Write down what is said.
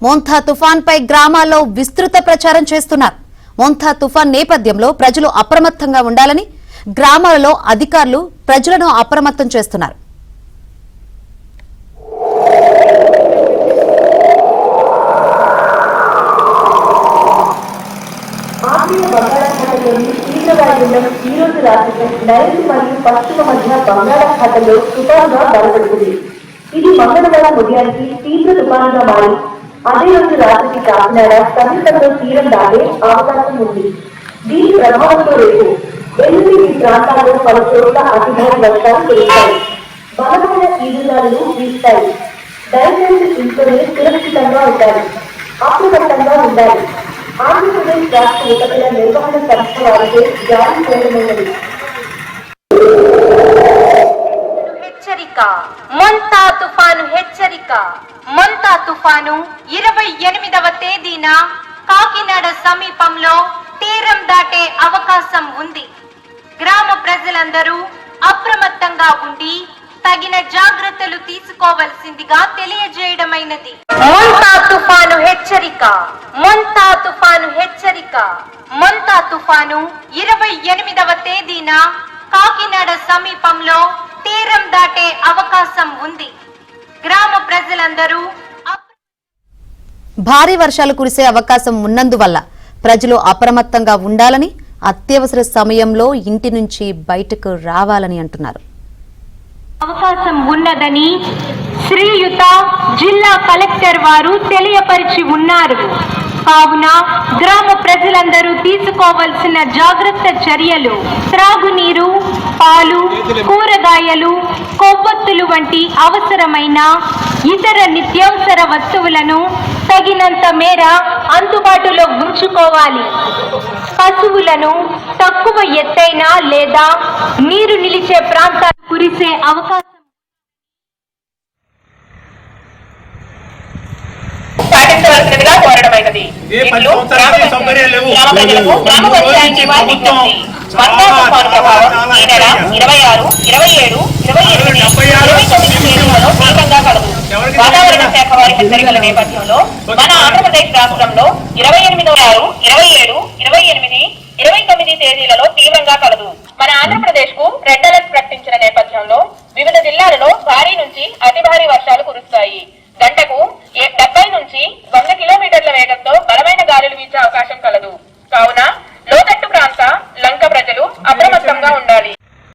Montha తుఫాన్పై గ్రామాల్లో విస్తృత ప్రచారం చేస్తున్నారు. మోంథా తుఫాన్ నేపథ్యంలో ప్రజలు అప్రమత్తంగా ఉండాలని గ్రామాలలో అధికారులు ప్రజలను అప్రమత్తం చేస్తున్నారు. ఈ రోజు రాత్రి నైరుతి మరియు పశ్చిమ మధ్య బంగాళాఖాతంలో తుఫానుగా బలపడుతుంది. ఇది మంగళవారం ఉదయానికి తీవ్ర తుఫానుగా మారి అదే రోజు రాత్రికి కాకినాడ సమీపంలో తీరం దాటే అవకాశం ఉంది. దీని ప్రభావంతో రేపు ఎనిమిది ఈ ప్రాంతాల్లో పలు చోట్ల అతి భారీ వర్షాలు కురుస్తాయి. బలమైన ఈదుగాలు వీస్తాయి. దయచేసి ఇంట్లోనే సురక్షితంగా ఉండాలి, అప్రమత్తంగా ఉండాలి. ఆంధ్రప్రదేశ్ రాష్ట్ర విపత్తుల నిర్వహణ సంస్థ వారితో జారీ చేయనున్నది. హెచ్చరిక, మోంథా తుఫాను హెచ్చరిక. మోంథా తుఫాను 28వ తేదీన కాకినాడ సమీపంలో తీరం దాటే అవకాశం ఉంది. గ్రామ ప్రజలందరూ అప్రమత్తంగా ఉండి తగిన జాగ్రత్తలు తీసుకోవలసిందిగా తెలియజేయడమైనది. మోంథా తుఫాను హెచ్చరిక, మోంథా తుఫాను హెచ్చరిక. మోంథా తుఫాను 28వ తేదీన కాకినాడ సమీపంలో తీరం దాటే అవకాశం ఉంది. గ్రామ ప్రజలందరూ భారీ వర్షాలు కురిసే అవకాశం ఉన్నందువల్ల ప్రజలు అప్రమత్తంగా ఉండాలని, అత్యవసర సమయంలో ఇంటి నుంచి బయటకు రావాలని అంటున్నారు. అవకాశం ఉన్నదని శ్రీయుత జిల్లా కలెక్టర్ వారు తెలియపరిచి ఉన్నారు. కావున గ్రామ ప్రజలందరూ తీసుకోవలసిన జాగ్రత్త చర్యలు: త్రాగునీరు, పాలు, కూరగాయలు, కొవ్వొత్తులు వంటి అవసరమైన ఇతర నిత్యావసర వస్తువులను తగినంత మేర అందుబాటులో ఉంచుకోవాలి. పశువులను తక్కువ ఎత్తైన లేదా నీరు నిలిచే ప్రాంతాలు కురిసే అవకాశం పాటించవలసినదిగా కోరడమైనది. ఈ నెల 26, 27, 28, 29 తేదీలలో తీవ్రంగా కలదు. వాతావరణ శాఖ వారి హెచ్చరికల నేపథ్యంలో మన ఆంధ్రప్రదేశ్ రాష్ట్రంలో 28, 27, 28, 29 తేదీలలో తీవ్రంగా కలదు. మన ఆంధ్రప్రదేశ్ కు రెడ్ అలర్ట్ ప్రకటించిన నేపథ్యంలో వివిధ జిల్లాలలో భారీ నుంచి అతి భారీ వర్షాలు కురుస్తాయి.